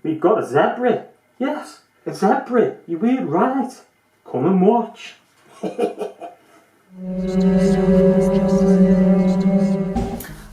We've got a zebra. Yes, a zebra. You heard right. Come and watch.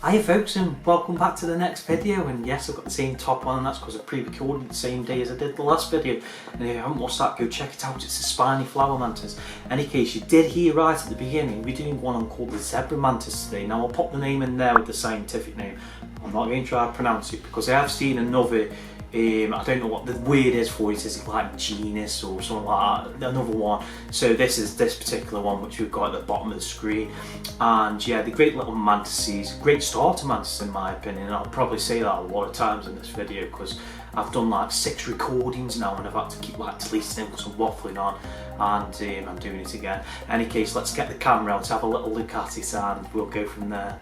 Hiya folks, and welcome back to the next video. And yes, I've got the same top on, and that's because I pre-recorded the same day as I did the last video. And if you haven't watched that, go check it out. It's the spiny flower mantis. Any case, you did hear right at the beginning, we're doing one on called the zebra mantis today. Now I'll pop the name in there with the scientific name. I'm not going to try to pronounce it because I have seen another, I don't know what the word is for it. Is it like genus or something like that? Another one. So this is this particular one which we've got at the bottom of the screen. And yeah, the great little mantises, great starter mantis in my opinion. And I'll probably say that a lot of times in this video because I've done like 6 recordings now and I've had to keep like deleting them because I'm waffling on, and I'm doing it again. In any case, let's get the camera out to have a little look at it and we'll go from there.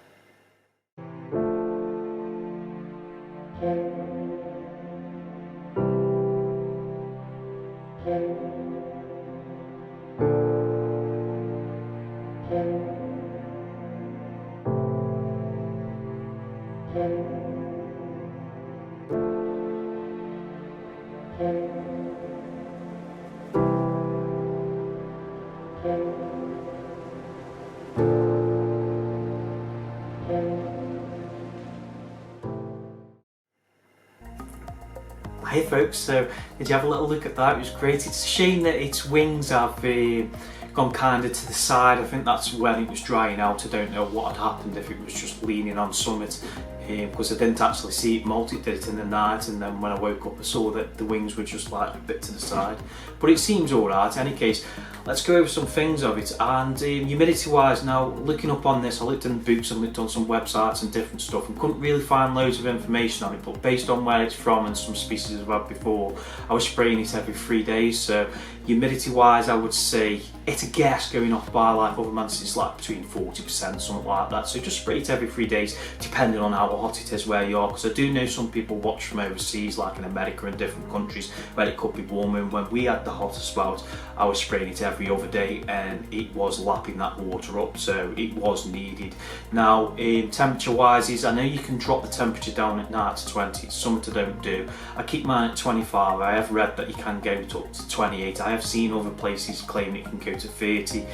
Hey folks, so did you have a little look at that? It was great. It's a shame that its wings have gone kind of to the side. I think that's when it was drying out. I don't know what had happened, if it was just leaning on summit, because I didn't actually see it molt. It did it in the night, and then when I woke up I saw that the wings were just like a bit to the side. But it seems alright. In any case, let's go over some things of it. And humidity wise, now looking up on this, I looked in books and looked on some websites and different stuff and couldn't really find loads of information on it, but based on where it's from and some species I've had before, I was spraying it every 3 days. So humidity wise, I would say it's a guess going off by like Omomantis, it's like between 40%, something like that. So just spray it every 3 days depending on how hot it is where you are, because I do know some people watch from overseas, like in America and different countries where it could be warmer. And when we had the hotter spout, I was spraying it every other day and it was lapping that water up, so it was needed. Now temperature wise is, I know you can drop the temperature down at night to 20, it's something I don't do. I keep mine at 25. I have read that you can go up to 28. I have seen other places claim it can go to 30.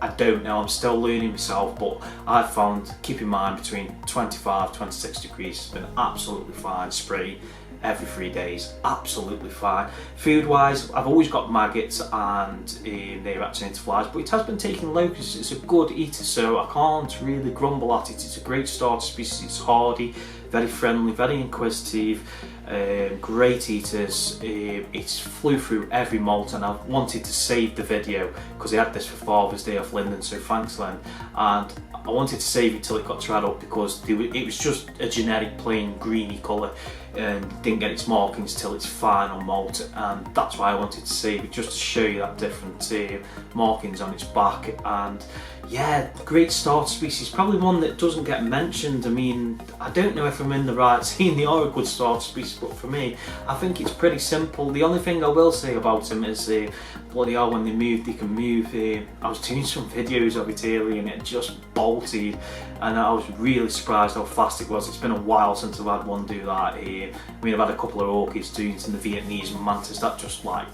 I don't know, I'm still learning myself, but I've found keeping mine between 25 26 degrees has been absolutely fine. Spray every 3 days, absolutely fine. Food wise, I've always got maggots and they're acting into flies, but it has been taking locusts. It's a good eater, so I can't really grumble at it. It's a great starter species. It's hardy, very friendly, very inquisitive, great eaters. It's flew through every molt, and I've wanted to save the video because I had this for Father's Day off Linden, so thanks Len. And I wanted to save it till it got tried up because it was just a generic plain greeny colour and didn't get its markings till its final molt, and that's why I wanted to save it, just to show you that different markings on its back. And yeah, great starter species, probably one that doesn't get mentioned. I mean, I don't know if I'm in the right scene, they are a good starter species, but for me, I think it's pretty simple. The only thing I will say about them is bloody hell, when they move, they can move. I was doing some videos of it earlier and it just bolted, and I was really surprised how fast it was. It's been a while since I've had one do that. I mean, I've had a couple of orchids doing it in the Vietnamese mantis, that just like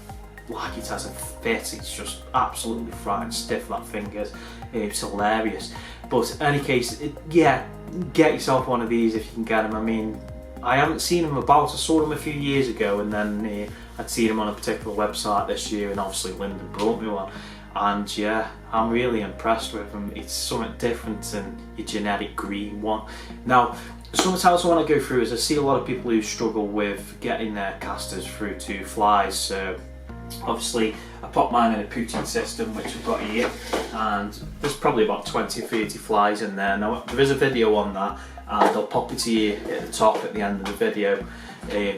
it has a fit. It's just absolutely fried stiff, that fingers. It's hilarious. But in any case, yeah, get yourself one of these if you can get them. I mean, I haven't seen them about. I saw them a few years ago, and then I'd seen them on a particular website this year, and obviously Lyndon brought me one. And yeah, I'm really impressed with them. It's something different than your generic green one. Now, something else I want to go through is I see a lot of people who struggle with getting their casters through to flies. So obviously I pop mine in a Putin system, which I've got here, and there's probably about 20 or 30 flies in there. Now there is a video on that, and I'll pop it here at the top at the end of the video,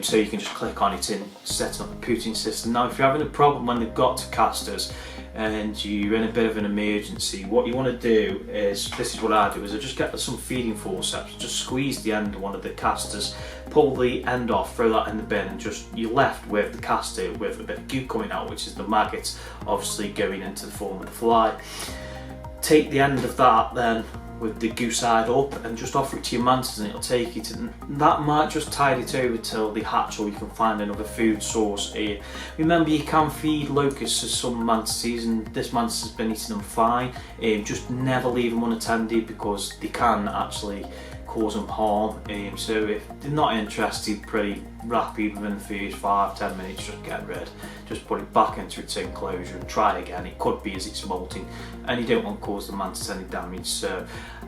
so you can just click on it in setting up the Putin system. Now if you're having a problem when they've got to casters and you're in a bit of an emergency, what you want to do is, this is what I do, is I just get some feeding forceps, just squeeze the end of one of the casters, pull the end off, throw that in the bin, and just you're left with the caster with a bit of goo coming out, which is the maggots obviously going into the form of the fly. Take the end of that, then with the goose side up and just offer it to your mantis and it'll take it, and that might just tide it over till they hatch or you can find another food source here. Remember, you can feed locusts to some mantises, and this mantis has been eating them fine. Just never leave them unattended because they can actually cause them harm. So if they're not interested, pretty rapid within the first 5-10 minutes, just get rid. Just put it back into its enclosure and try again. It could be as it's molting, and you don't want to cause the mantis any damage. So,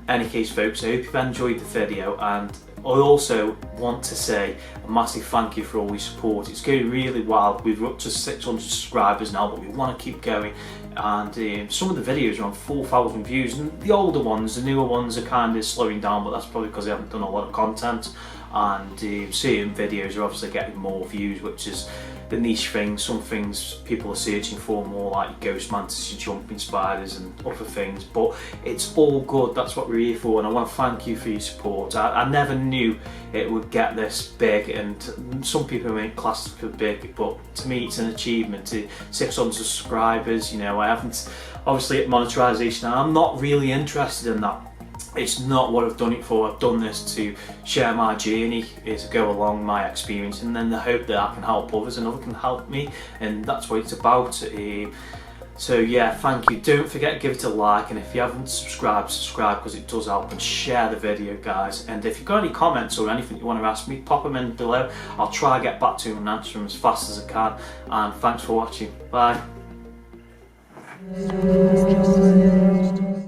any case, folks, I hope you've enjoyed the video, and I also want to say a massive thank you for all your support. It's going really well. We're up to 600 subscribers now, but we want to keep going. And some of the videos are on 4,000 views, and the older ones, the newer ones, are kind of slowing down, but that's probably because I haven't done a lot of content. And certain videos are obviously getting more views, which is the niche thing. Some things people are searching for more, like ghost mantis, jumping spiders and other things, but it's all good. That's what we're here for, and I want to thank you for your support. I never knew it would get this big, and some people may class it for big, but to me it's an achievement. To 600 subscribers, you know, I haven't obviously at monetization, I'm not really interested in that. It's not what I've done it for. I've done this to share my journey, to go along my experience, and then the hope that I can help others and others can help me, and that's what it's about. So yeah, thank you. Don't forget to give it a like, and if you haven't subscribed, subscribe, because it does help, and share the video, guys. And if you've got any comments or anything you want to ask me, pop them in below. I'll try to get back to them and answer them as fast as I can. And thanks for watching. Bye.